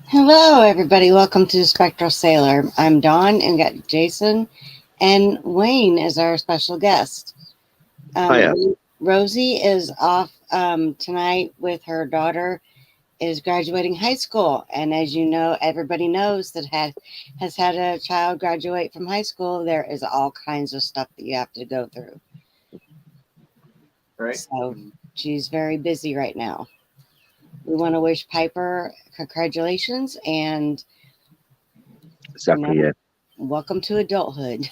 Hello, everybody. Welcome to Spectral Sailor. I'm Dawn and got Jason and Wayne as our special guest. Hiya. Rosie is off tonight with her daughter is graduating high school. And as you know, everybody knows that has had a child graduate from high school. There is all kinds of stuff that you have to go through. Right. So she's very busy right now. We want to wish Piper congratulations and Exactly, yeah. welcome to adulthood.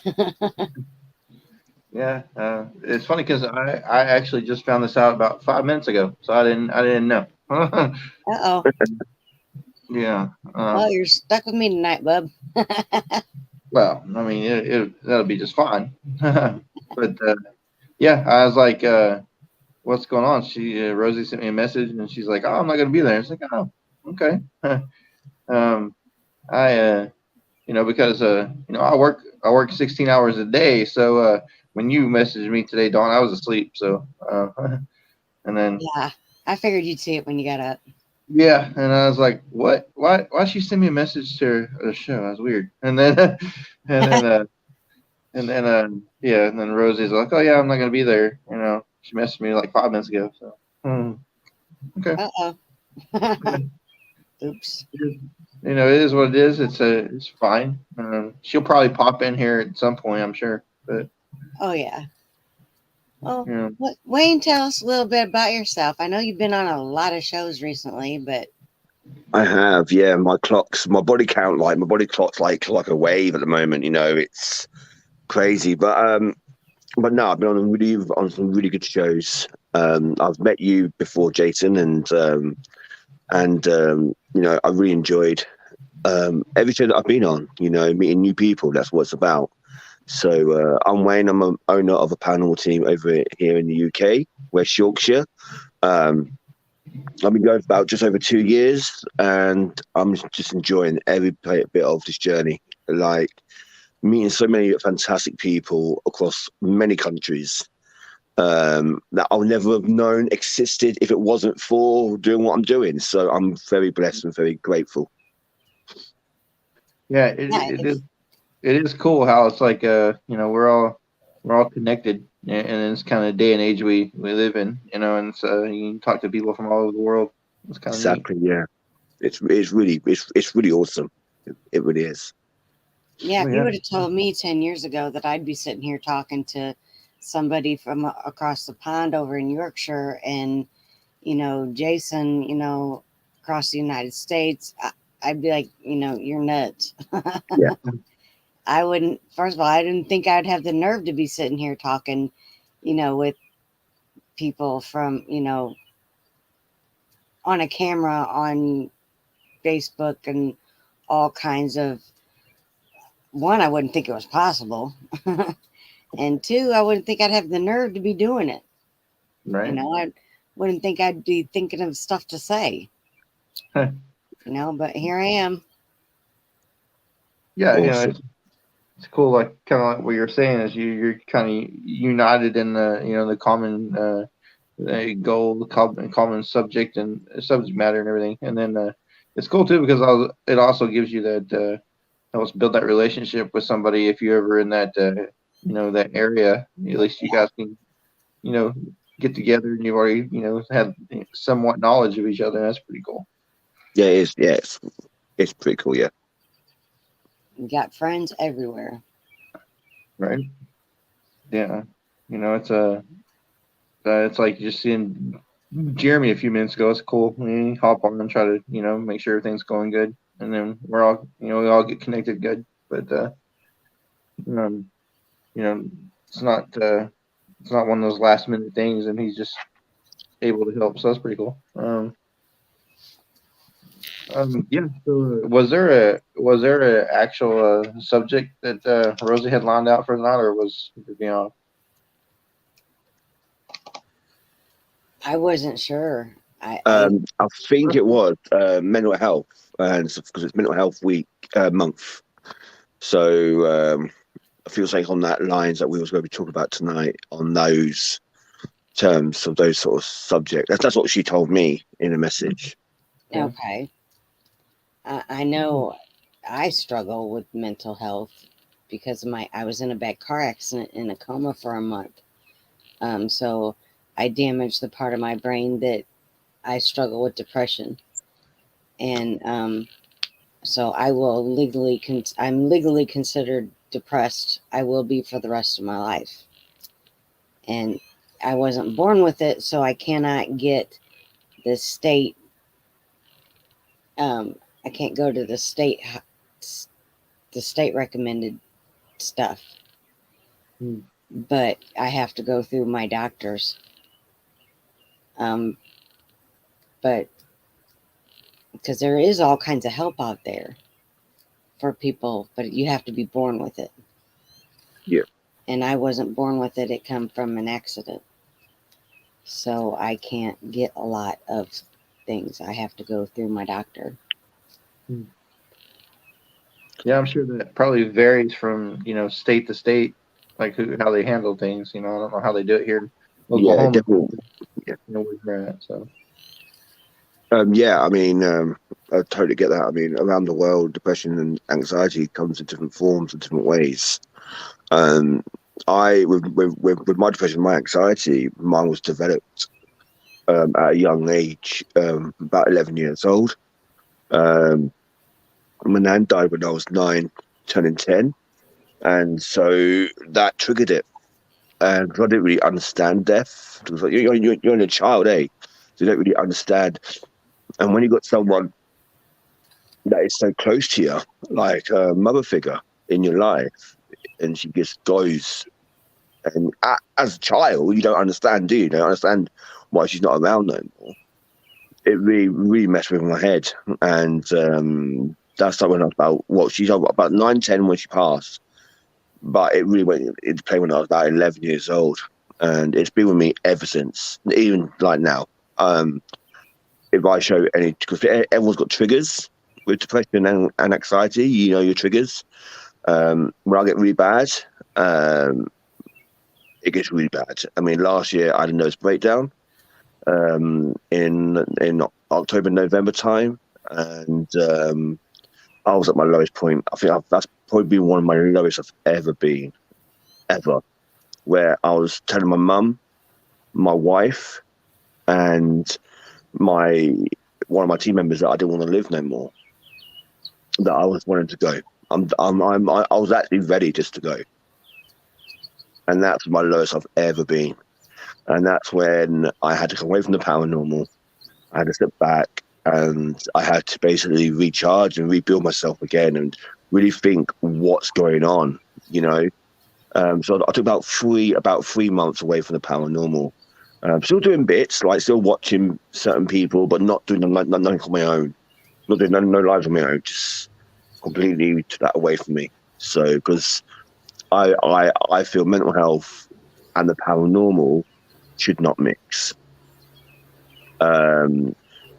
Yeah. It's funny because I actually just found this out about 5 minutes ago, so I didn't know. Uh-oh. Yeah. Well, you're stuck with me tonight, bub. Well, I mean, that'll be just fine. But yeah, I was like, "What's going on?" Rosie sent me a message, and she's like, "Oh, I'm not gonna be there." It's like, "Oh, okay." um, I because I work 16 hours a day, so when you messaged me today, Dawn, I was asleep. So and then Yeah, I figured you'd see it when you got up. yeah, and I was like, what? Why she send me a message to the show? That was weird. And then yeah, and then Rosie's like, oh yeah, I'm not gonna be there. She messaged me like 5 minutes ago. So okay. Uh-oh. Yeah. Oops. It is what it is. It's fine. She'll probably pop in here at some point, I'm sure. But Oh, yeah. Well, you know, Wayne, tell us a little bit about yourself. I know you've been on a lot of shows recently, but I have, yeah. My body clock's like a wave at the moment. It's crazy. But no, I've been on some really good shows. I've met you before, Jason, and I really enjoyed every show that I've been on. Meeting new people. That's what it's about. So I'm Wayne. I'm an owner of a paranormal team over here in the UK, West Yorkshire. Um, I've been going for about just over 2 years, and I'm just enjoying every bit of this journey. Like meeting so many fantastic people across many countries that I'll never have known existed if it wasn't for doing what I'm doing. So I'm very blessed and very grateful. yeah, yeah, it is cool how it's like we're all connected in this kind of day and age we live in, and so you can talk to people from all over the world. It's kind of neat. Exactly, yeah. It's really awesome. It really is. yeah. Oh, If you yeah. would have told me 10 years ago that I'd be sitting here talking to somebody from across the pond over in Yorkshire and, Jason, across the United States, I'd be like, you're nuts. Yeah, I wouldn't, first of all, I didn't think I'd have the nerve to be sitting here talking, with people from, on a camera on Facebook and all kinds of, one, I wouldn't think it was possible. And two, I wouldn't think I'd have the nerve to be doing it. Right. I wouldn't think I'd be thinking of stuff to say, but here I am. Yeah, awesome. it's cool. Like kind of like what you're saying is you're kind of united in the common goal, the common subject and subject matter and everything. And then it's cool too because it also gives you that helps build that relationship with somebody if you're ever in that that area. At least you guys can you know get together and you've already had somewhat knowledge of each other. That's pretty cool. Yeah, it is. Yeah, it's pretty cool. Yeah. We got friends everywhere. Right. Yeah. It's like just seeing Jeremy a few minutes ago. It's cool. We hop on and try to make sure everything's going good, and then we all get connected good. But um, you know it's not one of those last minute things, and he's just able to help. So that's pretty cool. Yeah. So was there a actual subject that Rosie had lined out for tonight, or was it I wasn't sure. I think it was mental health, and because it's mental health week month. So I feel like on that lines that we was going to be talking about tonight on those terms of those sort of subjects. That's what she told me in a message. Yeah. Okay. I know I struggle with mental health because I was in a bad car accident in a coma for a month. So I damaged the part of my brain that I struggle with depression, and so I'm legally considered depressed. I will be for the rest of my life, and I wasn't born with it, so I cannot get the state. I can't go to the state recommended stuff, but I have to go through my doctors. But because there is all kinds of help out there for people, but you have to be born with it. Yeah. And I wasn't born with it. It come from an accident. So I can't get a lot of things. I have to go through my doctor. Yeah, I'm sure that probably varies from, state to state, like how they handle things. I don't know how they do it here in Yeah, Oklahoma. definitely. Yeah. Where you're at, so. Yeah, I mean, I totally get that. I mean, around the world, depression and anxiety comes in different forms and different ways. With my depression, my anxiety, mine was developed at a young age, about 11 years old. My nan died when I was 9, turning 10, and so that triggered it. And I didn't really understand death. It was like you're only a child, eh? So you don't really understand. And when you got someone that is so close to you, like a mother figure in your life, and she just goes. And as a child, you don't understand, do you? You don't understand why she's not around no more. It really, really messed with my head. And that's like when I was she's about 9, 10 when she passed. But it really went into play when I was about 11 years old. And it's been with me ever since, even like now. If I show any, because everyone's got triggers with depression and anxiety, your triggers. When I get really bad, it gets really bad. I mean, last year I had a nervous breakdown in October, November time, and I was at my lowest point. I think that's probably been one of my lowest I've ever been, ever. Where I was telling my mum, my wife, and one of my team members that I didn't want to live no more. That I was wanting to go. I was actually ready just to go, and that's my lowest I've ever been. And that's when I had to come away from the paranormal. I had to step back, and I had to basically recharge and rebuild myself again, and really think what's going on. So I took about 3 months away from the paranormal. Still doing bits, like still watching certain people, but not doing nothing on my own. Not doing no lives on my own. Just completely took that away from me. So because I feel mental health and the paranormal should not mix.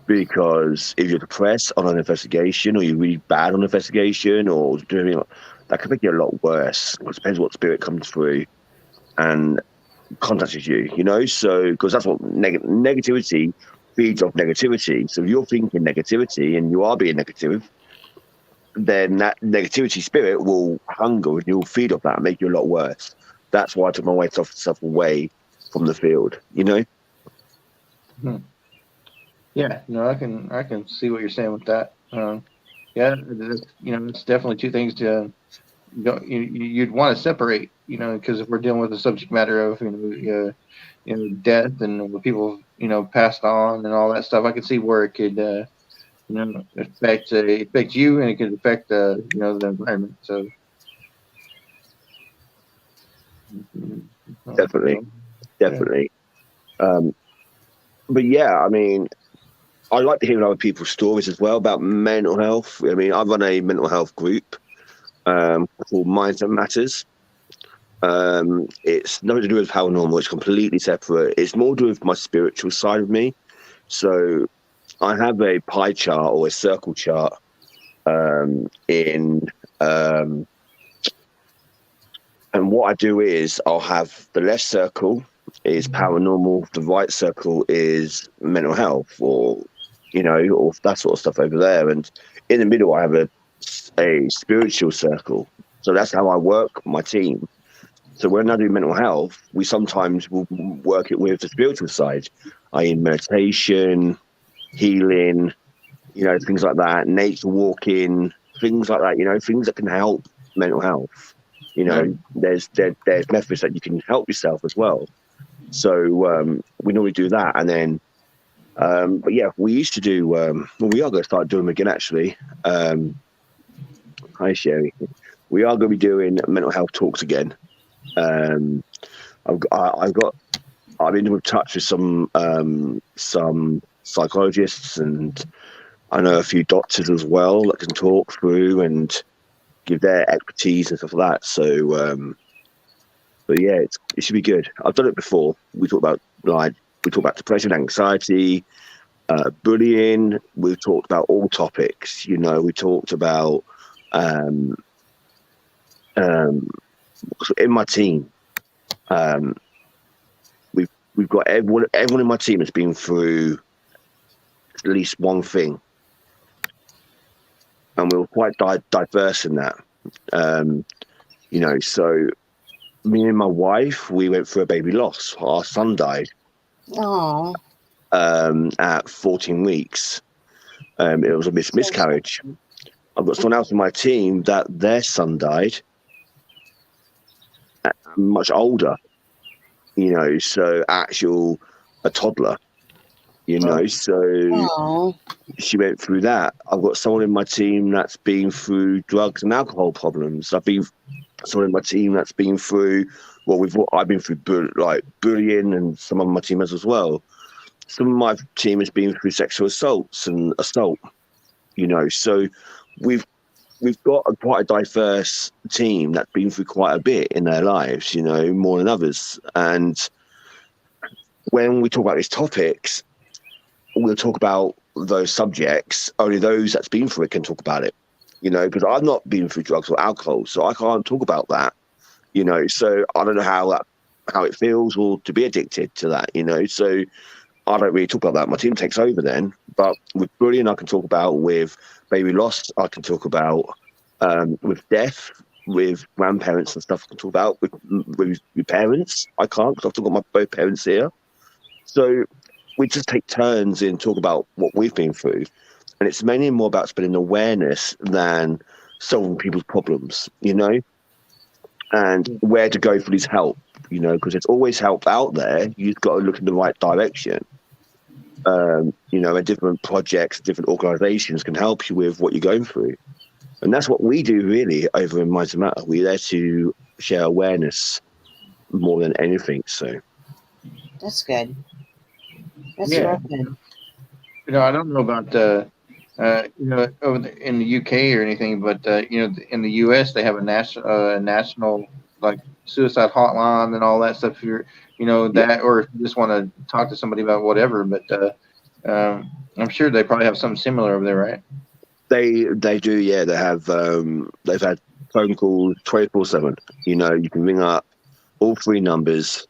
Because if you're depressed on an investigation, or you're really bad on an investigation, or doing that could make it a lot worse. It depends what spirit comes through and contacts you. So because that's what negativity feeds off negativity. So if you're thinking negativity and you are being negative, then that negativity spirit will hunger and you'll feed off that and make you a lot worse. That's why I took my weight off stuff away from the field. Yeah, no, I can see what you're saying with that. Yeah, it's definitely two things to you'd want to separate, because if we're dealing with the subject matter of death and when people passed on and all that stuff, I can see where it could affect you, and it could affect the environment. So Definitely. But yeah, I mean, I like to hear other people's stories as well about mental health. I mean, I run a mental health group called Mindset Matters. It's nothing to do with paranormal. It's completely separate. It's more to do with my spiritual side of me. So I have a pie chart or a circle chart and what I do is I'll have the left circle is paranormal, the right circle is mental health or or that sort of stuff over there. And in the middle, I have a spiritual circle. So that's how I work my team. So when I do mental health, we sometimes will work it with the spiritual side, i.e. meditation, healing, things like that, nature walking, things like that, things that can help mental health. There's methods that you can help yourself as well. So we normally do that. And then, but yeah, we used to do, we are going to start doing them again, actually. Hi, Sherry. We are going to be doing mental health talks again. I've been in touch with some psychologists, and I know a few doctors as well that can talk through and give their expertise and stuff like that. So, but yeah, it should be good. I've done it before. We talk about depression, anxiety, bullying. We've talked about all topics. We talked about in my team. We've got everyone in my team has been through at least one thing, and we were quite diverse in that. So me and my wife, we went through a baby loss. Our son died. Oh. At 14 weeks. It was a miscarriage. I've got someone else in my team that their son died much older, so a toddler, so she went through that. I've got someone in my team that's been through drugs and alcohol problems. Someone in my team that's been through, I've been through bullying, and some of my team has as well. Some of my team has been through sexual assaults and assault, so we've got quite a diverse team that's been through quite a bit in their lives, more than others. And when we talk about these topics, we'll talk about those subjects. Only those that's been through it can talk about it, because I've not been through drugs or alcohol, so I can't talk about that, so I don't know how it feels or to be addicted to that, so I don't really talk about that. My team takes over then. But with bullying, I can talk about. With baby loss, I can talk about. With death, with grandparents and stuff, I can talk about. With parents, I can't, because I've still got both parents here. So we just take turns in talk about what we've been through. And it's mainly more about spreading awareness than solving people's problems, and where to go for this help, because there's always help out there. You've got to look in the right direction. And different projects, different organizations can help you with what you're going through. And that's what we do really over in Minds That Matter. We're there to share awareness more than anything. So that's good. That's Yeah. real good. I don't know about over in the UK or anything, but in the US they have a national like suicide hotline and all that stuff. If you're that, or if you just want to talk to somebody about whatever, but I'm sure they probably have something similar over there, right? They do, yeah. They have they've had phone calls 24/7. You can ring up all three numbers.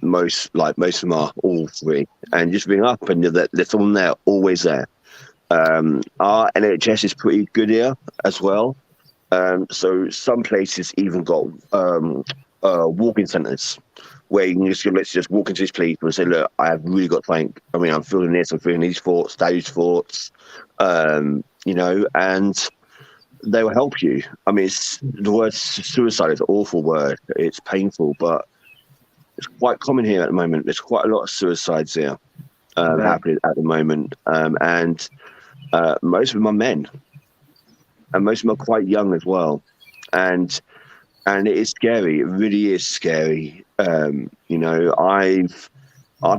Most of them are all three, and just ring up, and there's someone there, always there. Our NHS is pretty good here as well. So some places even got walk-in centres where you can just walk into this place and say, look, I have really got I'm feeling this, I'm feeling these thoughts, those thoughts, and they will help you. I mean, the word suicide is an awful word. It's painful, but it's quite common here at the moment. There's quite a lot of suicides here happening at the moment, and most of them are men, and most of them are quite young as well, and it is scary. It really is scary. I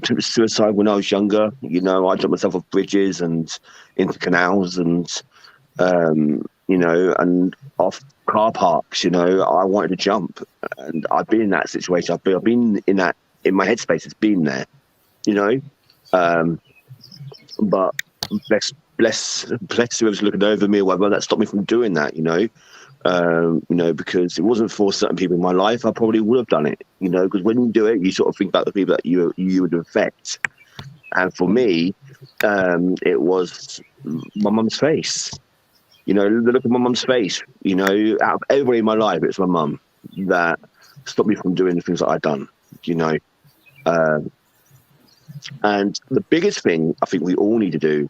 took suicide when I was younger. I jumped myself off bridges and into canals and and off car parks. I wanted to jump, and I've been in that situation. I've been in that, in my headspace. It's been there, but bless whoever's looking over me or whatever, that stopped me from doing that, because it wasn't for certain people in my life, I probably would have done it, because when you do it, you sort of think about the people that you would affect. And for me, it was my mum's face. You know, the look of my mum's face. You know, out of everybody in my life, it's my mum that stopped me from doing the things that I'd done. You know, and the biggest thing I think we all need to do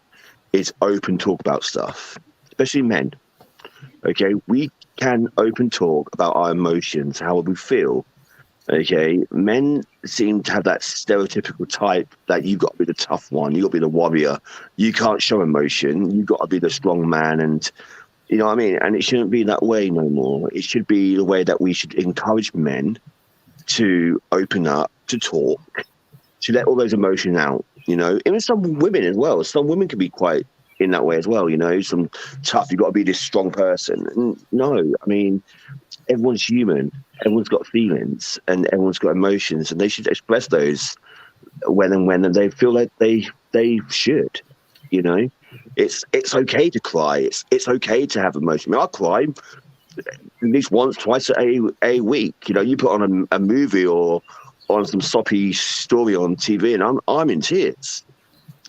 is open talk about stuff, especially men. Okay, we can open talk about our emotions, how we feel. Okay, men seem to have that stereotypical type that you got to be the tough one, you got to be the warrior, you can't show emotion, you got to be the strong man, and you know what I mean. And it shouldn't be that way no more. It should be the way that we should encourage men to open up, to talk, to let all those emotions out. You know, even some women as well. Some women can be quite in that way as well. You know, some tough. You got to be this strong person. And no, I mean, everyone's human. Everyone's got feelings and everyone's got emotions, and they should express those when and they feel like they should. You know, it's okay to cry. It's okay to have emotion. I mean, I cry at least once, twice a week. You know, you put on a movie or on some soppy story on TV, and I'm in tears.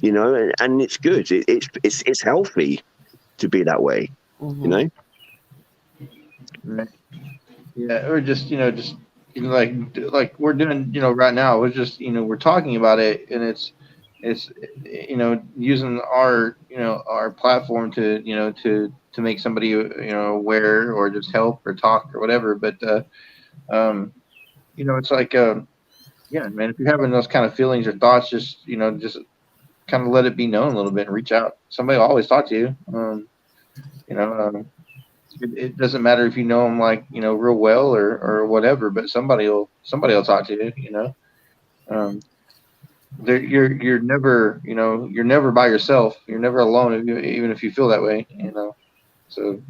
You know, and it's good. It's healthy to be that way. Mm-hmm. You know. Right. Yeah, or just just like we're doing right now. We're just we're talking about it, and it's using our our platform to to make somebody aware or just help or talk or whatever. But it's like yeah, man, if you're having those kind of feelings or thoughts, just just kind of let it be known a little bit and reach out. Somebody will always talk to you. It doesn't matter if you know them like real well or whatever, but somebody will talk to you. You're never you're never by yourself. You're never alone, even if you feel that way. So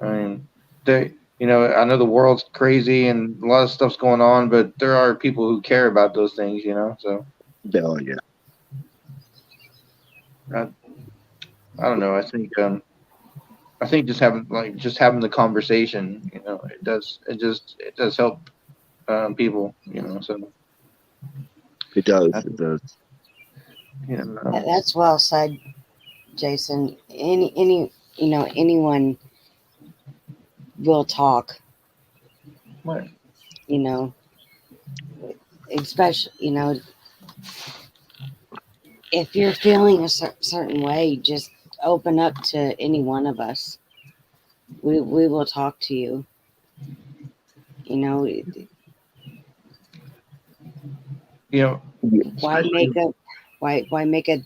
I mean, I know the world's crazy and a lot of stuff's going on, but there are people who care about those things. So Oh yeah. I don't know. I think just having the conversation, it does help people, So It does. It does. That's well said, Jason. Anyone will talk. Right. Especially if you're feeling a certain way, just open up to any one of us. We will talk to you. Why make a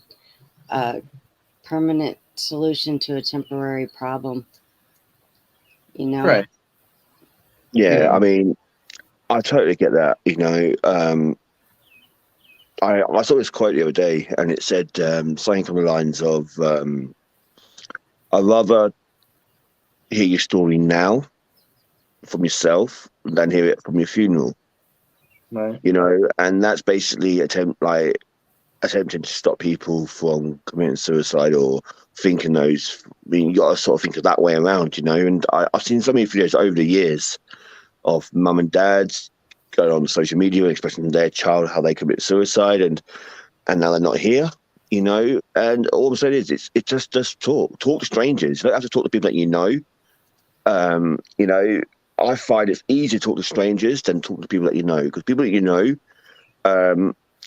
permanent solution to a temporary problem? Right. Yeah, I mean, I totally get that. I saw this quote the other day, and it said something from the lines of, "I'd rather hear your story now from yourself than hear it from your funeral." Right. And that's basically attempting to stop people from committing suicide or thinking those. I mean, you got to sort of think of that way around, And I've seen so many videos over the years of mum and dads going on social media and expressing their child how they commit suicide, and now they're not here, And all I'm saying is, it's just talk to strangers. You don't have to talk to people that you know. I find it's easier to talk to strangers than talk to people that you know, because people that you know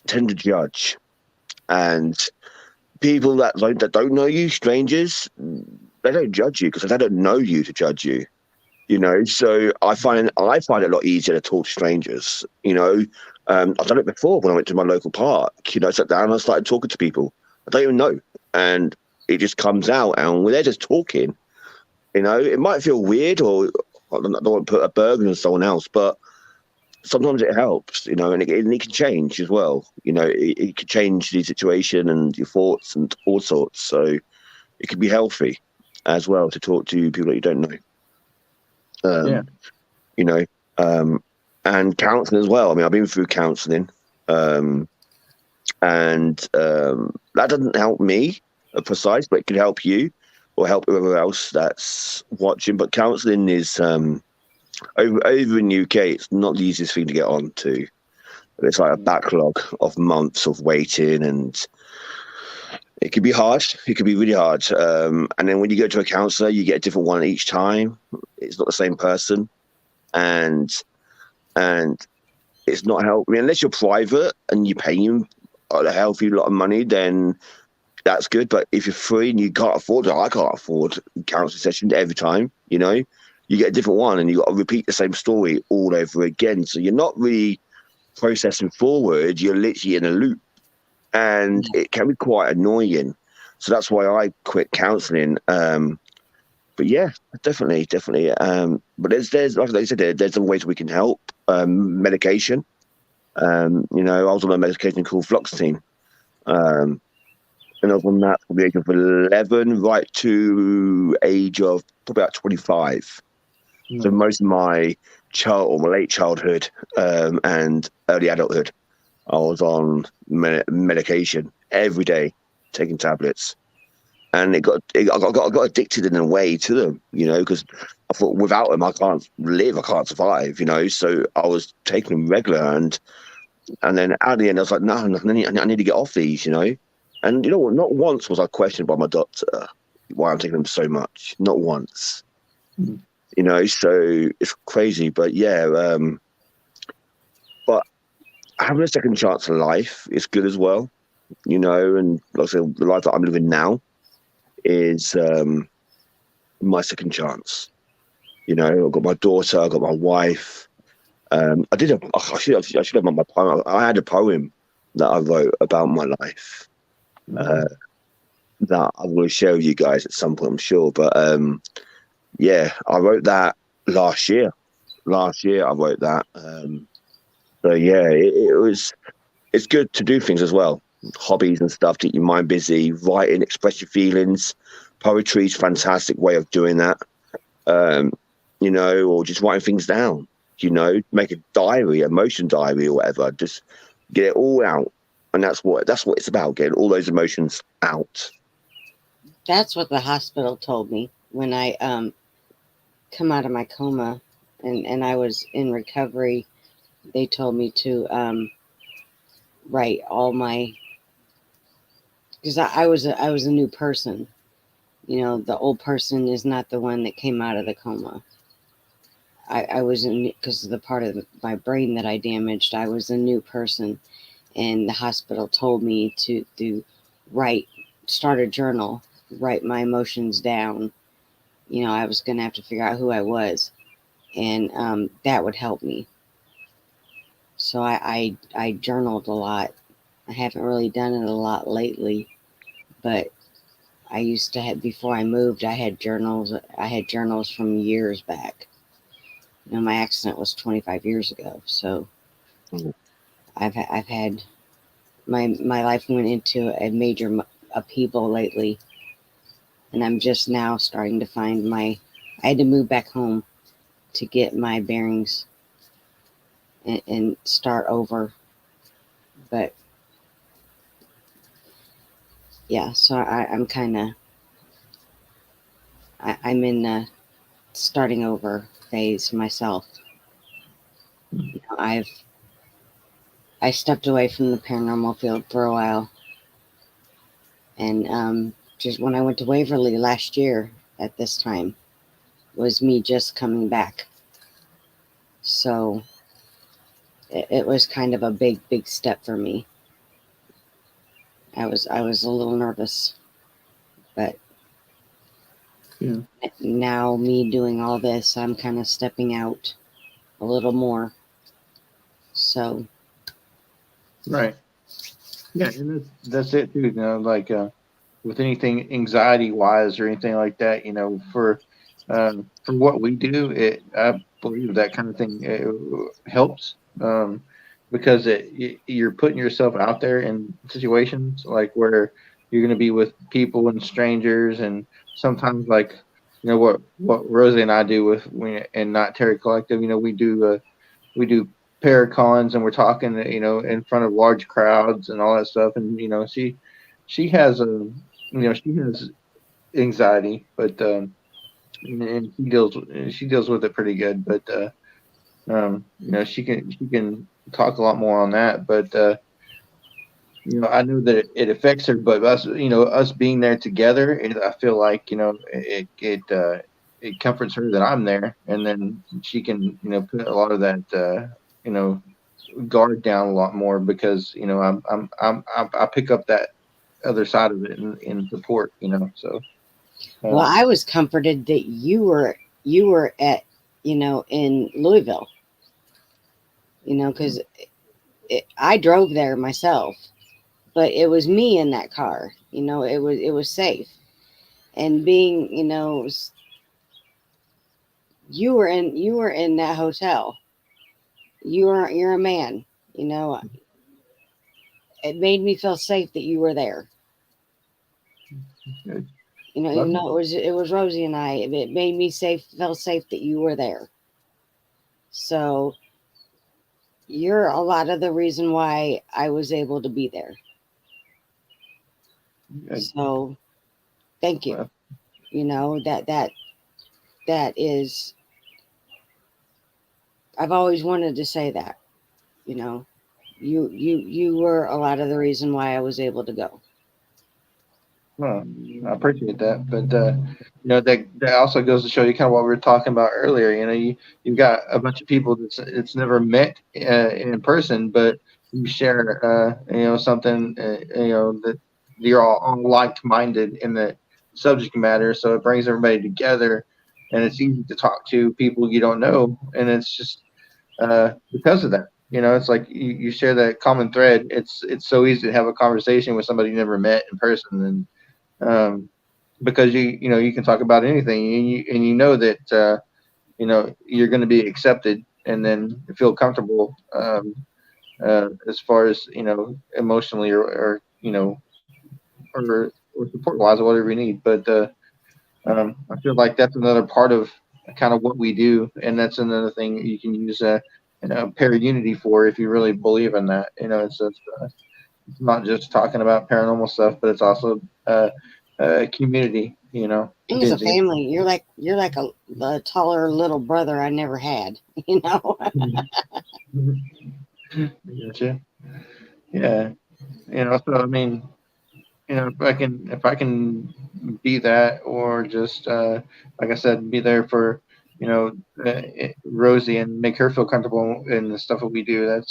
tend to judge, and people that don't know you, strangers, they don't judge you because they don't know you to judge you. So I find it a lot easier to talk to strangers. I've done it before when I went to my local park. I sat down and I started talking to people I don't even know, and it just comes out, and they're just talking. It might feel weird, or I don't want to put a burden on someone else, but sometimes it helps. And it can change as well. It can change the situation and your thoughts and all sorts. So it can be healthy as well to talk to people that you don't know. And counselling as well. I mean, I've been through counselling, and that doesn't help me precise, but it can help you or help whoever else that's watching. But counselling is over in the UK, it's not the easiest thing to get onto. It's like a backlog of months of waiting, and it could be hard. It could be really hard. And then when you go to a counselor, you get a different one each time. It's not the same person, and it's not help. I mean, unless you're private and you're paying a healthy lot of money, then that's good. But if you're free and you can't afford it, I can't afford counselling sessions every time. You know, you get a different one, and you got to repeat the same story all over again. So you're not really processing forward. You're literally in a loop, and it can be quite annoying. So that's why I quit counselling. But yeah, definitely. But there's like I said, there's some ways we can help. Medication. You know, I was on a medication called Fluoxetine. And I was on that from the age of 11 right to age of probably about 25. So most of my late childhood and early adulthood, I was on medication every day, taking tablets. And I got addicted in a way to them, you know, because I thought without them I can't live, I can't survive, you know. So I was taking them regular, and then at the end I was like, no, I need to get off these, you know. And you know what? Not once was I questioned by my doctor why I'm taking them so much. Not once, you know. So it's crazy, but yeah. But having a second chance in life is good as well, you know. And like I said, the life that I'm living now is my second chance. You know, I've got my daughter, I've got my wife. I should have my poem. I had a poem that I wrote about my life that I will share with you guys at some point, I'm sure. But yeah, I wrote that last year. Last year I wrote that. So yeah, it's good to do things as well. Hobbies and stuff to keep your mind busy, writing, express your feelings. Poetry is a fantastic way of doing that. You know, or just writing things down, you know, make a diary, emotion diary or whatever. Just get it all out. And that's what it's about, getting all those emotions out. That's what the hospital told me when I come out of my coma and I was in recovery. They told me to write all my, because I was a new person. You know, the old person is not the one that came out of the coma. I was in, because of the part of my brain that I damaged, I was a new person. And the hospital told me to start a journal, write my emotions down. You know, I was going to have to figure out who I was. And that would help me. So I journaled a lot. I haven't really done it a lot lately, but I used to have, before I moved, I had journals from years back. You know, my accident was 25 years ago, so I've had my life went into a major upheaval lately, and I'm just now starting to find I had to move back home to get my bearings and start over. But yeah, so I'm kind of I'm in the starting over phase myself. You know, I stepped away from the paranormal field for a while, and just when I went to Waverly last year at this time was me just coming back. So it was kind of a big step for me. I was a little nervous, but yeah. Now me doing all this, I'm kind of stepping out a little more. So Right. Yeah, and that's it too. You know, like with anything anxiety wise or anything like that, you know, for what we do, I believe that kind of thing helps because you're putting yourself out there in situations like where you're going to be with people and strangers, and sometimes like you know what Rosie and I do and not Terry Collective, you know, we do paracons and we're talking, you know, in front of large crowds and all that stuff. And, you know, she has she has anxiety, but, and she deals with it pretty good, but, you know, she can talk a lot more on that, but, I know that it affects her, but us being there together, I feel like, it comforts her that I'm there, and then she can, put a lot of that, guard down a lot more because, I pick up that other side of it in support, so. Well, I was comforted that you were at, in Louisville, because I drove there myself, but it was me in that car. It was safe, and being, you were in that hotel. You're a man. It made me feel safe that you were there. Good. Even though it was Rosie and I, it made me feel safe that you were there. So you're a lot of the reason why I was able to be there. Good. So thank you. Well, That is, I've always wanted to say that, you were a lot of the reason why I was able to go. well, I appreciate that, but that also goes to show you kind of what we were talking about earlier. You've got a bunch of people it's never met in person, but you share something that you're all like-minded in the subject matter, so it brings everybody together, and it's easy to talk to people you don't know, and it's just because of that. It's like you share that common thread. It's so easy to have a conversation with somebody you never met in person, and because you can talk about anything, and that you're going to be accepted, and then feel comfortable as far as emotionally or support wise or whatever you need. But I feel like that's another part of kind of what we do, and that's another thing you can use Paraunity for if you really believe in that. It's not just talking about paranormal stuff, but it's also community. As a family, you're like a taller little brother I never had. Gotcha. Yeah. So I mean, if I can be that, or just like I said, be there for Rosie and make her feel comfortable in the stuff that we do,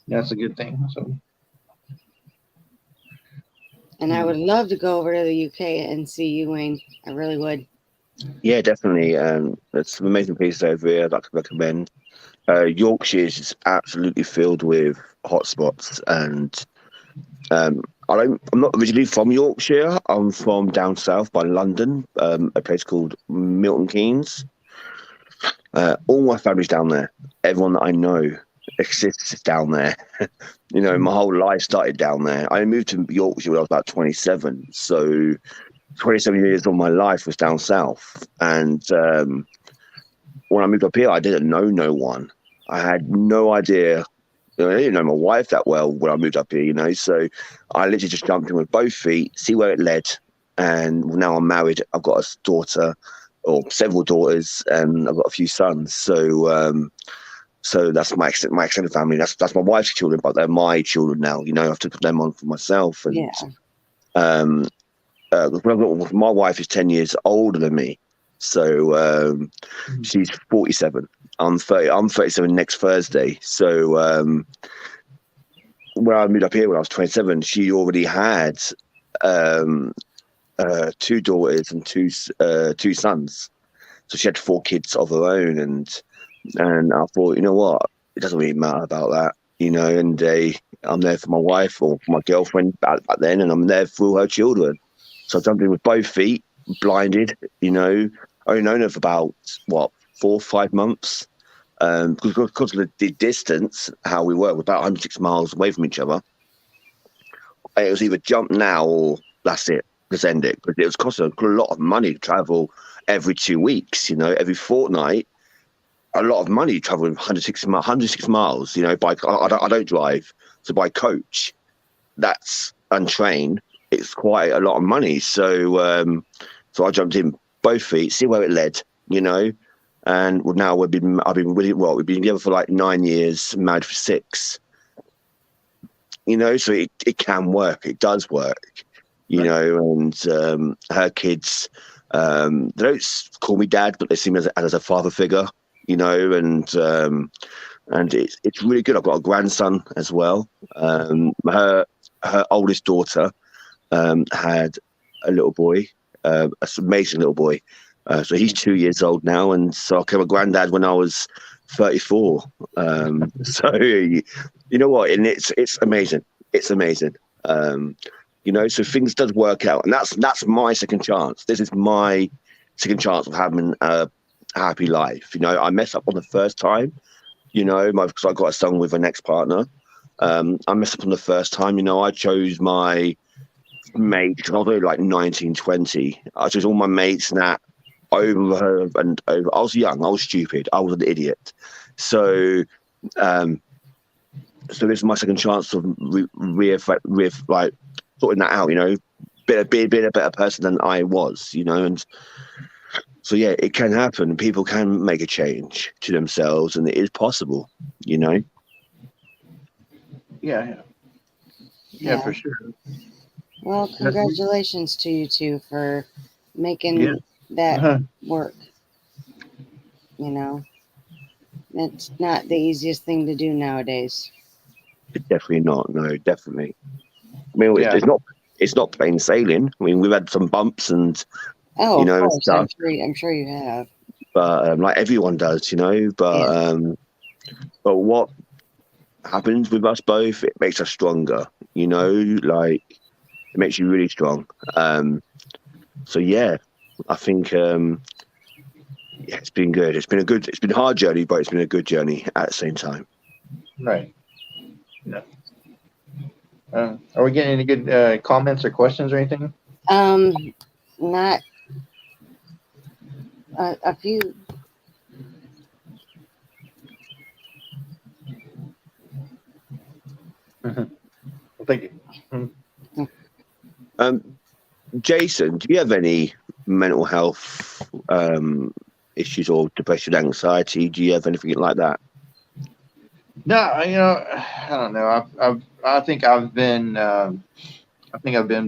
that's a good thing. So. And I would love to go over to the UK and see you, Wayne. I really would. Yeah, definitely. There's some amazing places over here that I could recommend. Yorkshire is just absolutely filled with hotspots, and I'm not originally from Yorkshire. I'm from down south by London, a place called Milton Keynes. All my family's down there. Everyone that I know exists down there. My whole life started down there. I moved to Yorkshire when I was about 27, so 27 years of my life was down south. And when I moved up here, I didn't know no one. I had no idea. I didn't know my wife that well when I moved up here, so I literally just jumped in with both feet, see where it led. And now I'm married. I've got a daughter, or several daughters, and I've got a few sons. So that's my extended family. That's my wife's children, but they're my children now. I have to put them on for myself. And my wife is 10 years older than me, so she's 47. I'm 30. I'm 37 next Thursday. So when I moved up here when I was 27, she already had 2 daughters and two sons. So she had 4 kids of her own, and I thought, you know what, it doesn't really matter about that, and I'm there for my wife or for my girlfriend back then, and I'm there for her children. So I jumped in with both feet, blinded. I only known her for about 4 or 5 months, because of the distance, how we were about 106 miles away from each other. It was either jump now or that's it. Let's end it, because it was costing a lot of money to travel every 2 weeks. Every fortnight. A lot of money traveling 106 miles. By I don't drive, so by coach, that's untrained. It's quite a lot of money. So I jumped in both feet, see where it led. And now we've been together for like 9 years, married for 6. you know, so it can work. It does work, you know, and her kids, they don't call me dad, but they see me as a father figure, you know, and it's really good. I've got a grandson as well. Her oldest daughter had a little boy, an amazing little boy. So he's 2 years old now, and so I became a granddad when I was 34. So you know what, and it's amazing. It's amazing. You know, so things does work out, and that's my second chance. This is my second chance of having a happy life. You know, I messed up on the first time. You know, because I got a son with an ex-partner. I messed up on the first time. You know, I chose my mate because I was only like 19, 20. I chose all my mates and that over her and over. I was young. I was stupid. I was an idiot. So, so this is my second chance of like sorting that out. You know, being a better person than I was. You know, and so yeah, it can happen. People can make a change to themselves, and it is possible. You know. Yeah, for sure. Well, congratulations to you two for making that work. You know, it's not the easiest thing to do nowadays. It's definitely not. No, definitely. I mean, it's not plain sailing. I mean, we've had some bumps and Oh, you know, of course. stuff. I'm sure you have. But like everyone does, you know. But what happens with us both, it makes us stronger. You know, like it makes you really strong. So yeah, I think yeah, it's been good. It's been a hard journey, but it's been a good journey at the same time. Right. Yeah. Are we getting any good comments or questions or anything? Not a few. Well, thank you. Jason, do you have any mental health issues or depression, anxiety? Do you have anything like that? No, you know, I don't know. I think I've been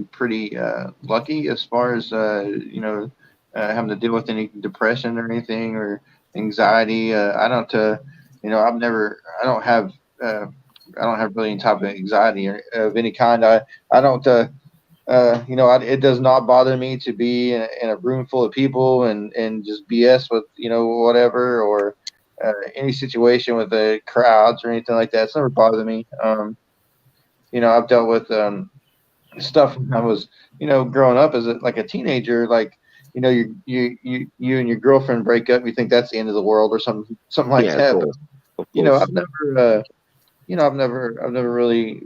pretty lucky as far as you know, having to deal with any depression or anything or anxiety. I don't, you know, I don't have really any type of anxiety or of any kind. I don't, you know, it does not bother me to be in a room full of people and just BS with, you know, whatever, or any situation with the crowds or anything like that. It's never bothered me. You know, I've dealt with stuff when I was, you know, growing up as like a teenager. Like, you know, you and your girlfriend break up, you think that's the end of the world or something like that. Of course. You know, I've never, you know, I've never really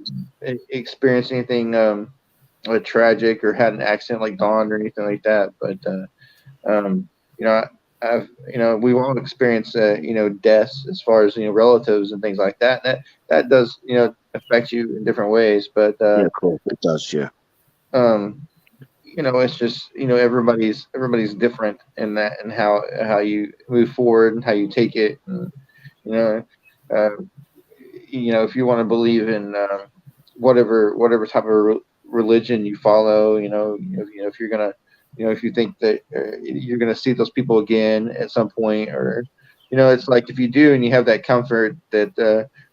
experienced anything tragic or had an accident like Dawn or anything like that. But you know, you know, we've all experienced you know, deaths as far as, you know, relatives and things like that. And that does, you know, affect you in different ways. But yeah, of course it does. Yeah. You know, it's just, you know, everybody's different in that, and how you move forward and how you take it. And, you know, you know, if you want to believe in whatever type of religion you follow, you know, if you're gonna, you know, if you think that you're gonna see those people again at some point, or, you know, it's like if you do and you have that comfort that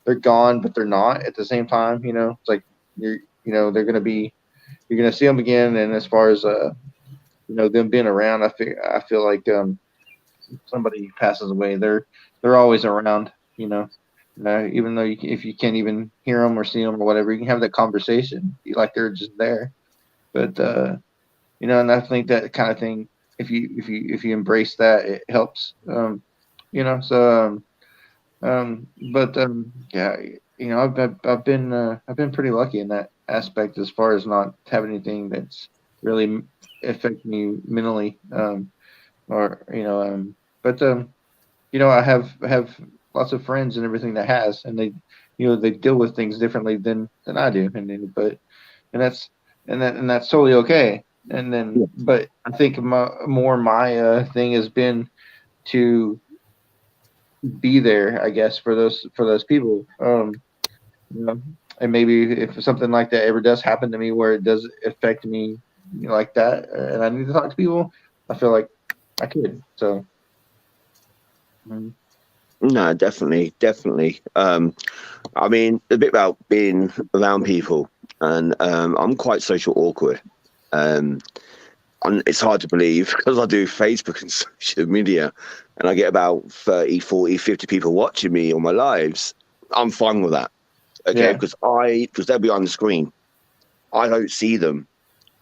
they're gone but they're not at the same time, you know, it's like you know, you're gonna see them again. And as far as you know, them being around, I feel like somebody passes away, they're always around, you know. Even though if you can't even hear them or see them or whatever, you can have that conversation, like they're just there. But you know, and I think that kind of thing, if you embrace that, it helps. You know, so but yeah, you know, I've been pretty lucky in that aspect as far as not having anything that's really affect me mentally, or you know, but you know, I have lots of friends and everything that has, and they, you know, they deal with things differently than I do, but that's that's totally okay. And then, but I think my thing has been to be there, I guess, for those people. You know, and maybe if something like that ever does happen to me, where it does affect me like that, and I need to talk to people, I feel like I could. So, No, definitely. I mean, a bit about being around people, and I'm quite social awkward. Um, and it's hard to believe because I do Facebook and social media, and I get about 30, 40, 50 people watching me on my lives. I'm fine with that, okay? yeah, Because they're behind the screen. I don't see them.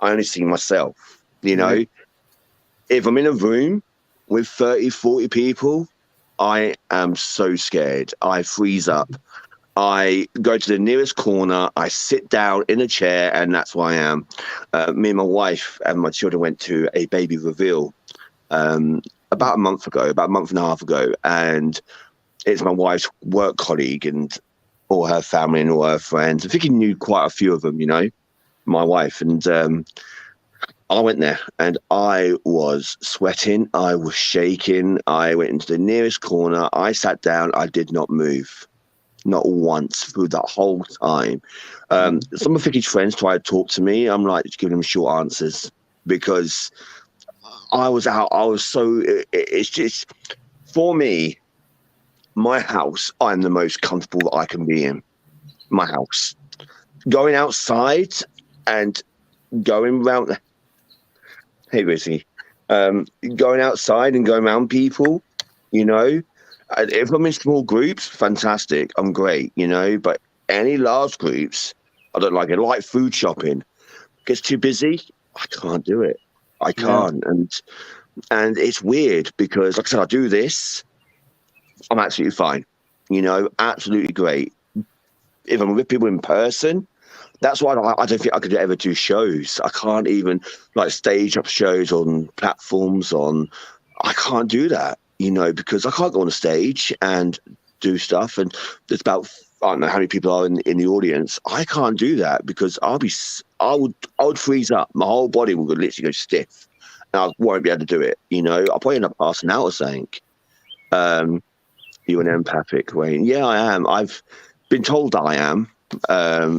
I only see myself. You yeah, know, if I'm in a room with 30, 40 people, I am so scared. I freeze up. I go to the nearest corner, I sit down in a chair, and that's where I am. Me and my wife and my children went to a baby reveal about a month and a half ago, and it's my wife's work colleague and all her family and all her friends. I think he knew quite a few of them, you know, my wife. And I went there and I was sweating, I was shaking. I went into the nearest corner, I sat down, I did not move. Not once through that whole time. Some of Vicky's friends tried to talk to me. I'm like, just giving them short answers because I was out. I was so. It's just for me, my house. I'm the most comfortable that I can be in. My house. Going outside and going around. Hey, Rizzy. Going outside and going around people. You know, if I'm in small groups, fantastic. I'm great, you know, but any large groups, I don't like it. I like food shopping. Gets too busy, I can't do it. I can't. And it's weird because, like I said, I do this, I'm absolutely fine. You know, absolutely great. If I'm with people in person, that's why I don't think I could ever do shows. I can't even like stage up shows on platforms I can't do that, you know, because I can't go on a stage and do stuff. And there's about, I don't know how many people are in the audience. I can't do that because I would freeze up. My whole body would literally go stiff and I won't be able to do it. You know, I'll probably end up passing out or something. You an empathic, Wayne? Yeah, I am. I've been told that I am.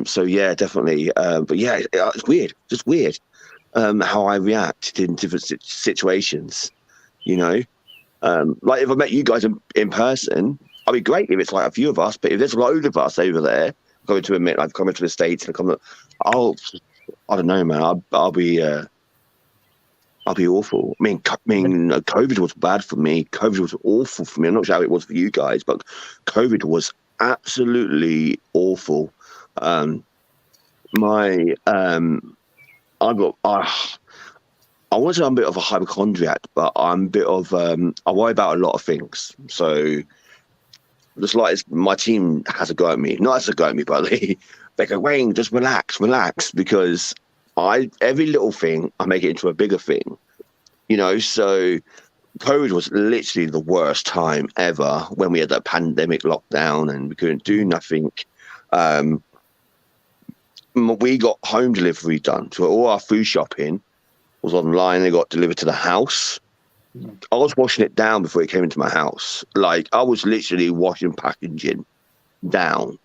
So yeah, definitely. But yeah, it's weird. Just weird. How I react in different situations. You know, like if I met you guys in person, I'd be great if it's like a few of us. But if there's a load of us over there, going to admit, I've come into the States and I don't know, man. I'll be awful. I mean, COVID was bad for me. COVID was awful for me. I'm not sure how it was for you guys, but COVID was absolutely awful. I want to say I'm a bit of a hypochondriac, but I'm a bit of I worry about a lot of things. So just like my team has a go at me, not as a go at me, but they go, Wayne, just relax, because every little thing I make it into a bigger thing, you know. So COVID was literally the worst time ever when we had that pandemic lockdown and we couldn't do nothing. We got home delivery done, so all our food shopping was online. They got delivered to the house. I was washing it down before it came into my house. Like I was literally washing packaging down,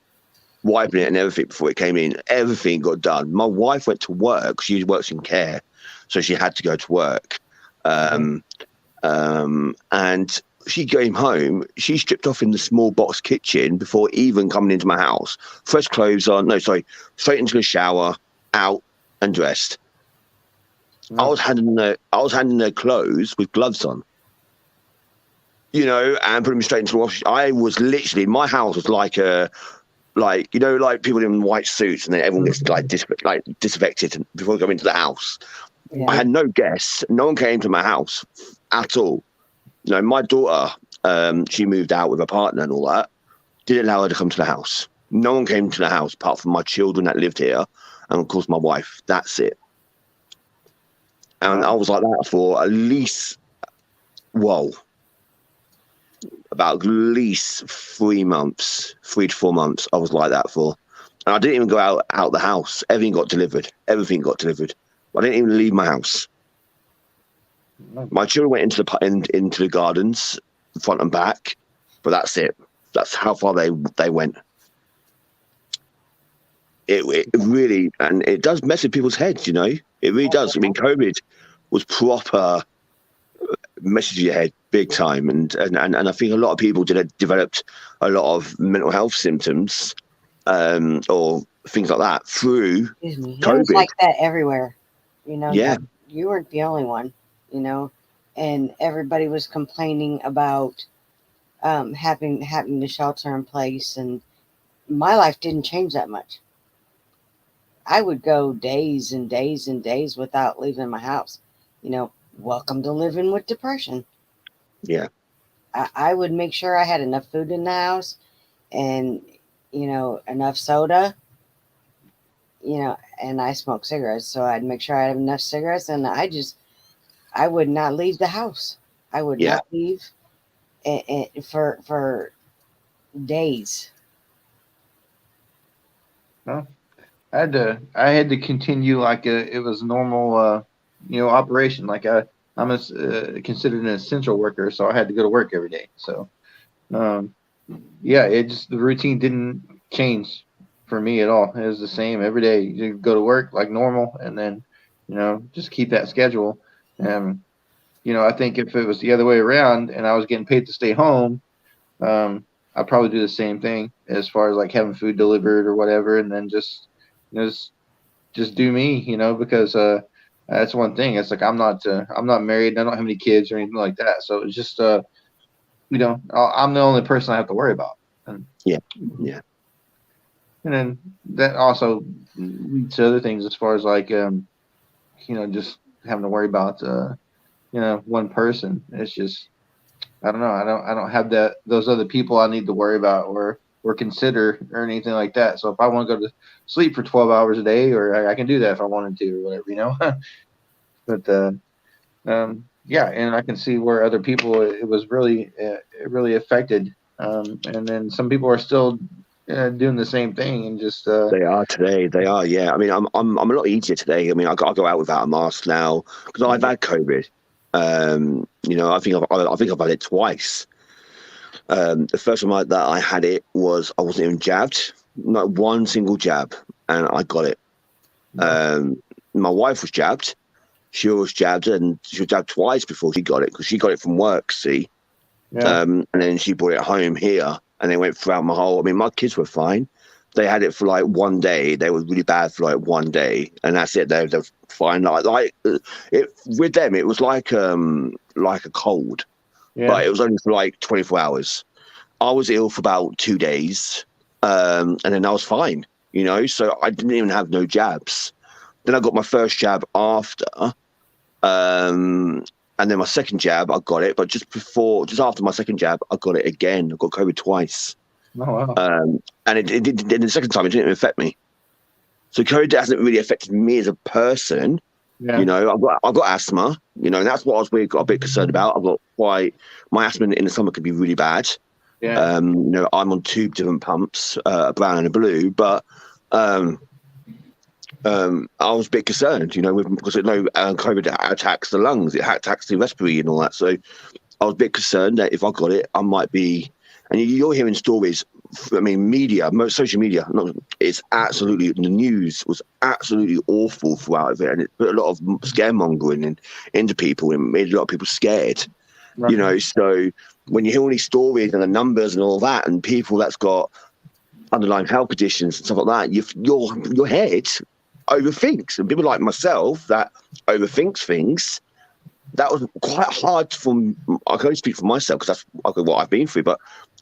wiping it and everything before it came in. Everything got done. My wife went to work. She works in care, so she had to go to work. And she came home. She stripped off in the small box kitchen before even coming into my house. Fresh clothes on. No, sorry, straight into the shower, out and dressed. I was handing her clothes with gloves on, you know, and putting them straight into the wash. I was literally, my house was like you know, like people in white suits, and then everyone gets like disinfected before going into the house. Yeah. I had no guests. No one came to my house at all. You know, my daughter, she moved out with her partner and all that. Didn't allow her to come to the house. No one came to the house apart from my children that lived here, and of course my wife. That's it. And I was like that for at least, about at least 3 to 4 months. I was like that for, and I didn't even go out the house. Everything got delivered. I didn't even leave my house. My children went into the gardens, front and back, but that's it. That's how far they went. it really, and it does mess with people's heads, you know. It really does. I mean, COVID was proper message your head big time, and I think a lot of people developed a lot of mental health symptoms or things like that through It was COVID. like that everywhere. You know, Yeah. you weren't the only one, you know, and everybody was complaining about having to shelter in place. And my life didn't change that much. I would go days and days and days without leaving my house. You know, welcome to living with depression. Yeah. I would make sure I had enough food in the house and, you know, enough soda, you know, and I smoke cigarettes. So I'd make sure I had enough cigarettes, and I would not leave the house. I would Yeah. not leave for days. Well, I had to continue like it was normal, operation. Like I'm considered an essential worker, so I had to go to work every day. So, yeah, the routine didn't change for me at all. It was the same every day. You go to work like normal, and then, just keep that schedule. And, I think if it was the other way around and I was getting paid to stay home, I'd probably do the same thing as far as like having food delivered or whatever, and then just do me, because that's one thing. It's like I'm not married, and I don't have any kids or anything like that. So it's just I'm the only person I have to worry about. And, Yeah. And then that also leads to other things as far as like just having to worry about one person. It's just I don't know. I don't have those other people I need to worry about or consider or anything like that. So if I want to go to sleep for 12 hours a day, or I can do that if I wanted to or whatever, But yeah, and I can see where other people it was really it really affected. And then some people are still doing the same thing and just They are today. They are. Yeah. I mean, I'm a lot easier today. I mean, I go out without a mask now because I've had COVID. I think I've had it twice. The first time that I had it was I wasn't even jabbed, not one single jab, and I got it. My wife was jabbed. She was jabbed, and she was jabbed twice before she got it because she got it from work. See, and then she brought it home here, and they went throughout my whole. I mean, my kids were fine. They had it for like one day. They were really bad for like one day, and that's it. They're fine. Like it with them, it was like a cold, but it was only for like 24 hours. I was ill for about 2 days, and then I was fine. So I didn't even have no jabs. Then I got my first jab after, and then my second jab I got it, but just after my second jab I got it again. I got COVID twice. Oh, wow. And it did the second time it didn't affect me. So COVID hasn't really affected me as a person. Yeah. I've got asthma. And that's what I was got a bit concerned about. I've got my asthma in the summer can be really bad. Yeah. I'm on 2 different pumps, a brown and a blue, but I was a bit concerned, because COVID attacks the lungs, it attacks the respiratory and all that. So I was a bit concerned that if I got it, I might be. And you're hearing stories. I mean, social media. It's absolutely, the news was absolutely awful throughout it, and it put a lot of scaremongering into people and made a lot of people scared. Right. So when you hear all these stories and the numbers and all that, and people that's got underlying health conditions and stuff like that, your head overthinks. And people like myself that overthinks things, that was quite hard I can only speak for myself because that's what I've been through, but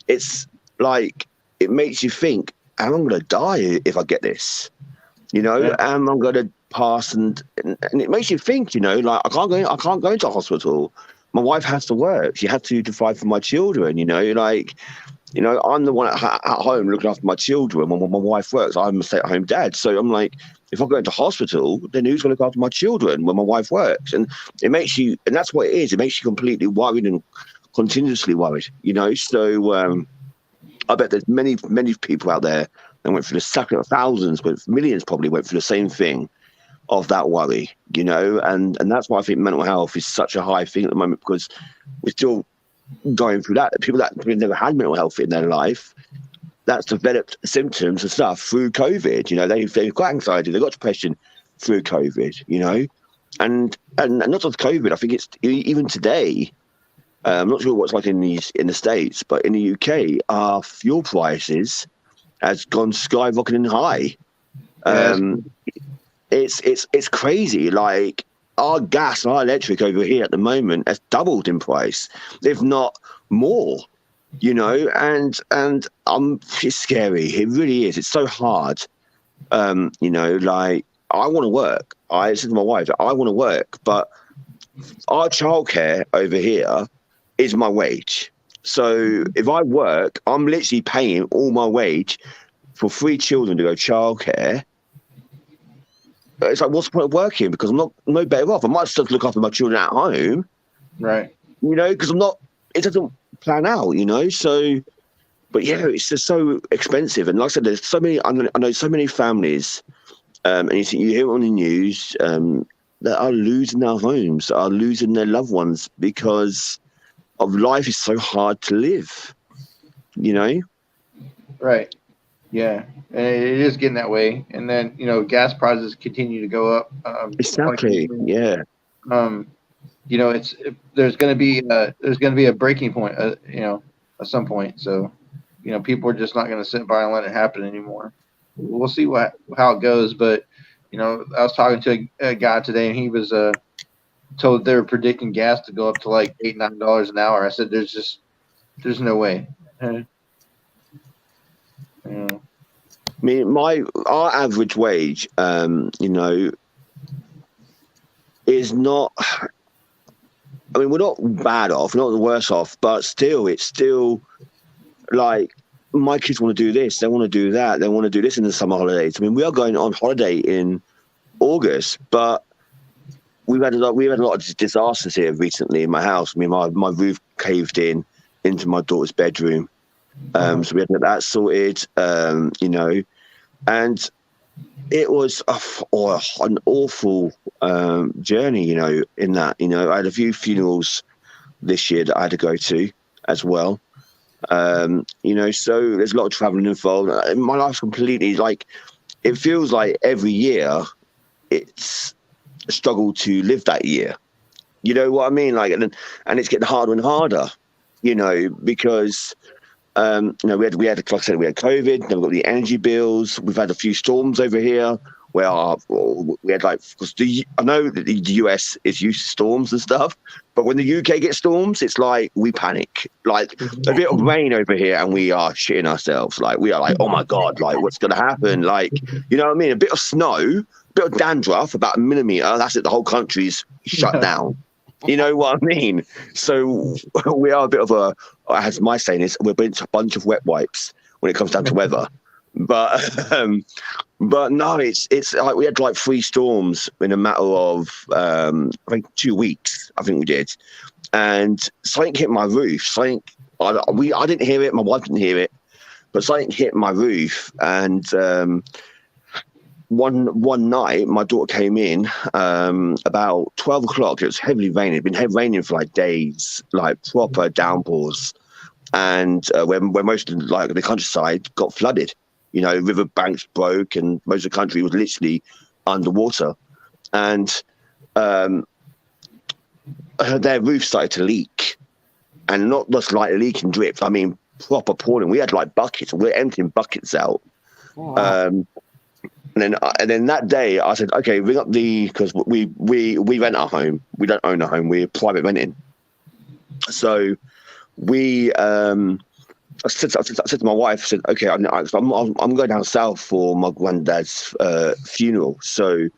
it's like it makes you think, am I going to die if I get this? Am I going to pass? And it makes you think, like I can't go into a hospital. My wife has to work. She has to provide for my children. I'm the one at home looking after my children. When my wife works, I'm a stay-at-home dad. So I'm like, if I go into hospital, then who's going to look after my children when my wife works? And it makes you, and that's what it is. It makes you completely worried and continuously worried. So I bet there's many, many people out there that went through thousands, but millions probably went through the same thing of that worry. And that's why I think mental health is such a high thing at the moment, because we're still going through that. People that have never had mental health in their life, that's developed symptoms and stuff through COVID. You know, they've got anxiety, they've got depression through COVID. You know, and not just COVID. I think it's even today. I'm not sure what's like in the States, but in the UK, our fuel prices has gone skyrocketing high. It's crazy. Like our gas and our electric over here at the moment has doubled in price, if not more. You know, and it's scary. It really is. It's so hard. You know, like I want to work. I said to my wife, I want to work, but our childcare over here is my wage. So if I work, I'm literally paying all my wage for 3 children to go childcare. It's like, what's the point of working? Because I'm no better off. I might still look after my children at home, right? You know, because it doesn't plan out, you know. So, but yeah, it's just so expensive. And like I said, there's so many. I know so many families, and you hear it on the news that are losing their homes, are losing their loved ones because of life is so hard to live. You know, right? Yeah, and it is getting that way. And then, you know, gas prices continue to go up. Exactly. Yeah. You know, there's going to be a breaking point. You know, at some point. So, you know, people are just not going to sit by and let it happen anymore. We'll see how it goes. But, you know, I was talking to a guy today, and he was told they were predicting gas to go up to like $8-9 an hour. I said, there's no way. Yeah. I mean, our average wage, you know, is not. I mean, we're not bad off, not the worse off, but still, it's still like my kids want to do this, they want to do that, they want to do this in the summer holidays. I mean, we are going on holiday in August, but we've had a lot of disasters here recently in my house. I mean, my roof caved into my daughter's bedroom. So we had to get that sorted, you know, and it was an awful journey, you know, in that, you know, I had a few funerals this year that I had to go to as well. You know, so there's a lot of traveling involved. My life's completely like, it feels like every year it's a struggle to live that year. You know what I mean? Like, and it's getting harder and harder, you know, because you know, we had, like I said, we had COVID, then we've got the energy bills. We've had a few storms over here where we had like, because I know that the US is used to storms and stuff, but when the UK gets storms, it's like we panic. Like a bit of rain over here and we are shitting ourselves. Like we are like, oh my God, like what's going to happen? Like, you know what I mean? A bit of snow, a bit of dandruff, about 1 millimeter, that's it, the whole country's shut down. You know what I mean? So we are a bit of as my saying is, we're a bunch of wet wipes when it comes down to weather. But no, it's like we had like 3 storms in a matter of I think 2 weeks. I think we did, and something hit my roof. I didn't hear it. My wife didn't hear it, but something hit my roof, and one night my daughter came in about 12 o'clock. It was heavily raining. It'd been raining for like days, like proper downpours, and where most of like the countryside got flooded. You know, river banks broke, and most of the country was literally underwater, and their roof started to leak, and not just like leaking drips. I mean, proper pouring. We had like buckets. We're emptying buckets out. Wow. And then that day I said, okay, ring up because we rent our home. We don't own a home. We're private renting. So we I said to my wife, I said, okay, I'm going down south for my granddad's funeral. So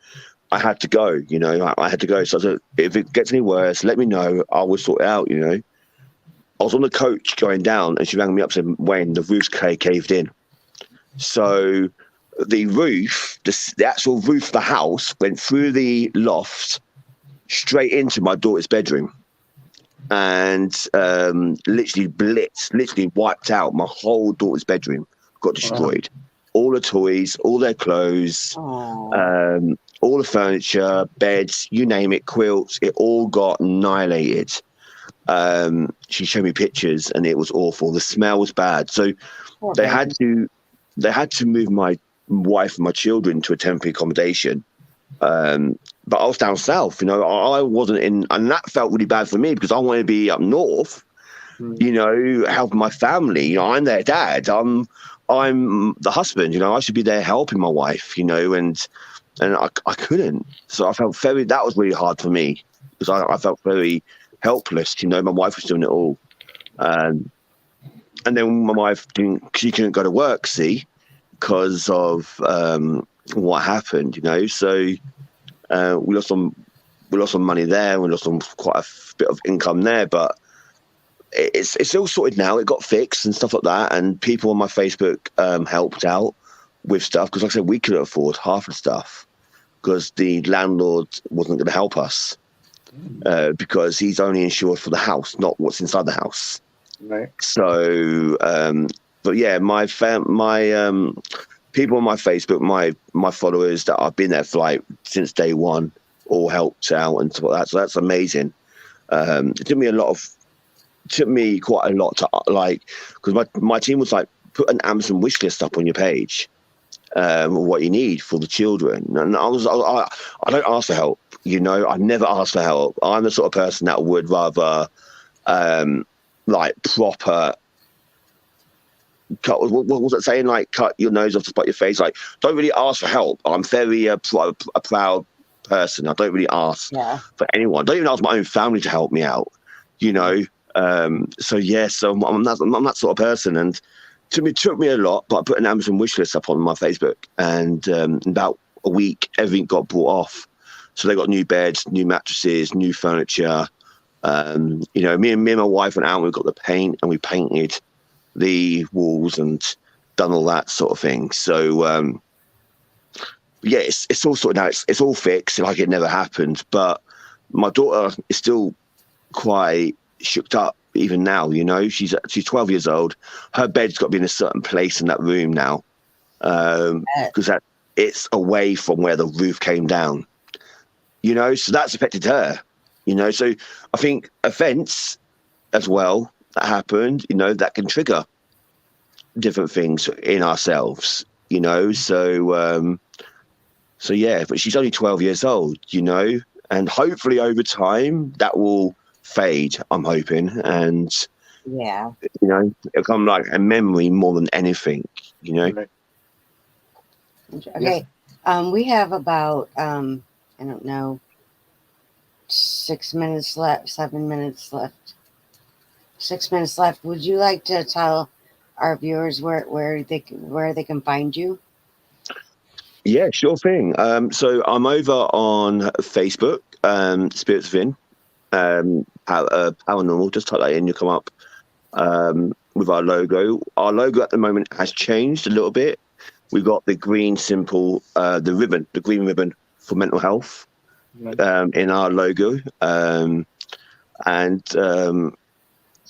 I had to go, you know, I had to go. So I said, if it gets any worse, let me know. I will sort it out, you know. I was on the coach going down and she rang me up and said, Wayne, the roof's caved in. So the roof, the actual roof of the house went through the loft straight into my daughter's bedroom, and literally wiped out my whole daughter's bedroom. Got destroyed. All the toys, all their clothes, all the furniture, beds, you name it, quilts, it all got annihilated. She showed me pictures, and it was awful. The smell was bad, so Poor they baby. had to move my wife and my children to a temporary accommodation. But I was down south, I wasn't in, and that felt really bad for me because I wanted to be up north, helping my family. I'm their dad. I'm the husband. I should be there helping my wife. And I couldn't. So I felt that was really hard for me because I felt very helpless. My wife was doing it all. And then my wife she couldn't go to work, see, because of what happened, So we lost some money there. We lost quite a bit of income there, but it's all sorted now. It got fixed and stuff like that, and people on my Facebook helped out with stuff because, like I said, we couldn't afford half the stuff because the landlord wasn't going to help us because he's only insured for the house, not what's inside the house. Right. So, but yeah, my people on my Facebook, my followers that I've been there for since day one, all helped out and stuff like that. So that's amazing. It took me quite a lot to because my team was put an Amazon wish list up on your page, what you need for the children, and I don't ask for help. I never ask for help. I'm the sort of person that would rather proper cut. What was it saying? Cut your nose off to spite your face. Don't really ask for help. I'm very a proud person. I don't really ask for anyone. I don't even ask my own family to help me out. So I'm that sort of person, and it took me a lot. But I put an Amazon wish list up on my Facebook, and in about a week, everything got brought off. So they got new beds, new mattresses, new furniture. Me and my wife went out and we got the paint and we painted the walls and done all that sort of thing. So yeah, it's all sorted out. It's all fixed, like it never happened. But my daughter is still quite shook up even now. She's 12 years old. Her bed's got to be in a certain place in that room now because it's away from where the roof came down. So that's affected her. So I think events as well that happened, that can trigger different things in ourselves, so yeah, but she's only 12 years old, and hopefully over time that will fade, I'm hoping, and it'll become like a memory more than anything, Right. Okay. We have about I don't know, 6 minutes left, 7 minutes left, 6 minutes left. Would you like to tell our viewers where they can find you? Yeah, sure thing. So I'm over on Facebook, Sprits Within, Paranormal. Just type that in, you'll come up with our logo. Our logo at the moment has changed a little bit. We've got the green simple, the green ribbon for mental health in our logo. And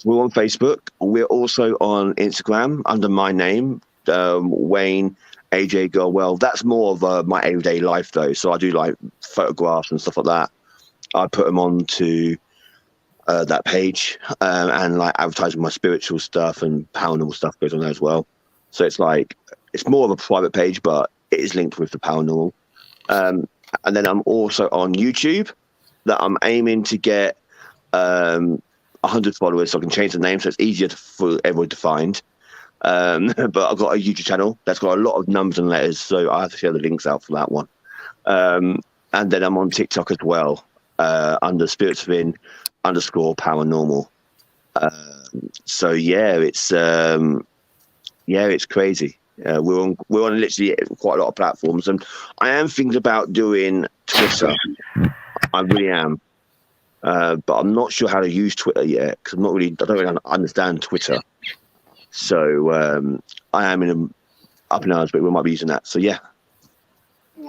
we're on Facebook. We're also on Instagram under my name, Wayne AJ Gulwell. That's more of my everyday life though. So I do photographs and stuff like that. I put them onto that page and advertising my spiritual stuff and paranormal stuff goes on there as well. So it's more of a private page, but it is linked with the paranormal. And then I'm also on YouTube that I'm aiming to get 100 followers, so I can change the name so it's easier for everyone to find. But I've got a YouTube channel that's got a lot of numbers and letters, so I have to share the links out for that one. And then I'm on TikTok as well, under Sprits Within _paranormal. So yeah, it's crazy. We're on literally quite a lot of platforms, and I am thinking about doing Twitter. I really am. But I'm not sure how to use Twitter yet because I don't really understand Twitter. So I am in up in arms, but we might be using that. So yeah,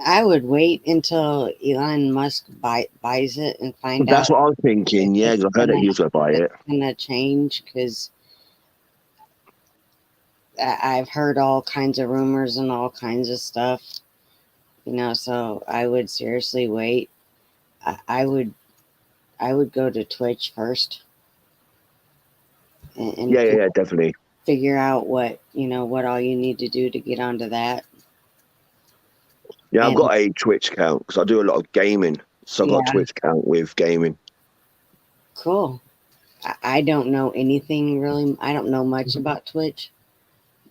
I would wait until Elon Musk buys it and find out. That's what I was thinking. Yeah, because I heard that he was going to buy it. It's gonna change because I've heard all kinds of rumors and all kinds of stuff. So I would seriously wait. I would go to Twitch first. and Yeah, definitely. figure out what all you need to do to get onto that. Yeah, I've And got a Twitch account because I do a lot of gaming, so I've got a yeah, Twitch account with gaming. cool. I don't know anything really. I don't know much about Twitch,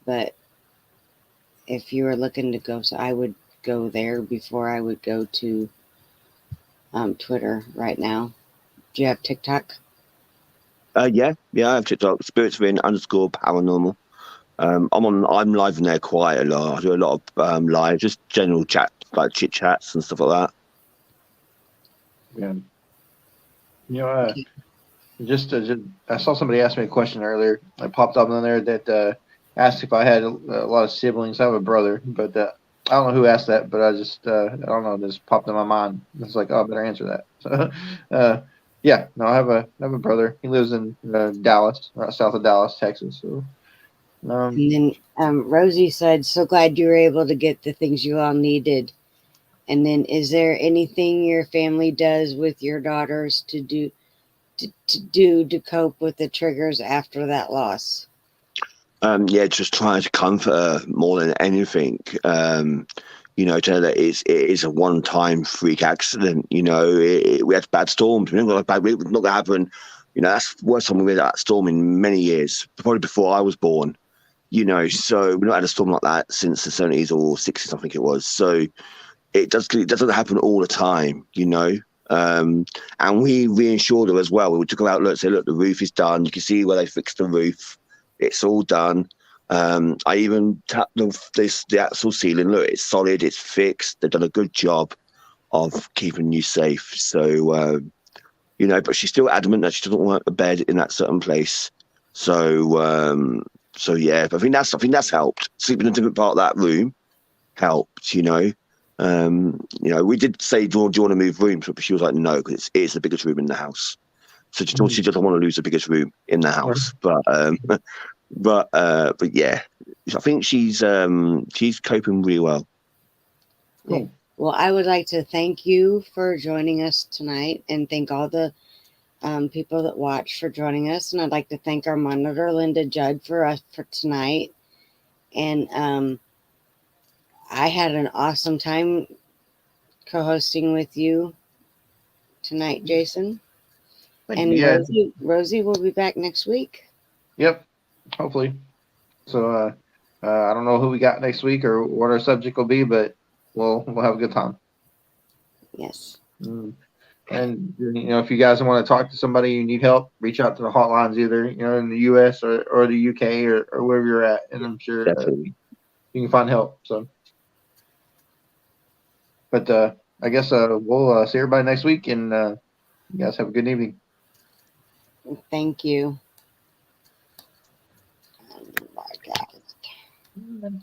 but if you were looking to go, so I would go there before I would go to Twitter right now. Do you have TikTok? Yeah, I have TikTok, Sprits Within _paranormal. I'm live in there quite a lot. I do a lot of live, just general chat, like chit chats and stuff like that. Yeah. Just I saw somebody ask me a question earlier. I popped up on there that asked if I had a lot of siblings. I have a brother, but I don't know who asked that. But I don't know. It just popped in my mind. It's like, oh, I better answer that. So, yeah, no, I have a brother. He lives in Dallas, right south of Dallas, Texas. So, And then Rosie said, "So glad you were able to get the things you all needed." And then, is there anything your family does with your daughters to cope with the triggers after that loss? Yeah, just trying to comfort her more than anything. Tell her that it is a one-time freak accident. We had bad storms. We didn't got a bad. It's not gonna happen. That's the worst time we had that storm in many years, probably before I was born. So we've not had a storm like that since the 70s or 60s, I think it was. So it doesn't happen all the time. And we reinsured her as well. We took her out, say, look, the roof is done. You can see where they fixed the roof. It's all done. I even tapped the actual ceiling. Look, it's solid. It's fixed. They've done a good job of keeping you safe. So, but she's still adamant that she doesn't want a bed in that certain place. So yeah, but I think that's helped. Sleeping in a different part of that room helped. We did say, do you want to move rooms? But she was like, no, because it's the biggest room in the house. So she doesn't want to lose the biggest room in the house. But yeah, I think she's coping really well. cool. Well, I would like to thank you for joining us tonight, and thank all the people that watch for joining us. And I'd like to thank our monitor, Linda Judd, for tonight. And I had an awesome time co-hosting with you tonight, Jason. And Yeah. Rosie will be back next week. Yep. Hopefully. So I don't know who we got next week or what our subject will be, but we'll have a good time. Yes. And if you guys want to talk to somebody, you need help, reach out to the hotlines either in the U.S. or the U.K. or wherever you're at, and I'm sure you can find help. So, but I guess we'll see everybody next week, and you guys have a good evening. Thank you. Oh my God.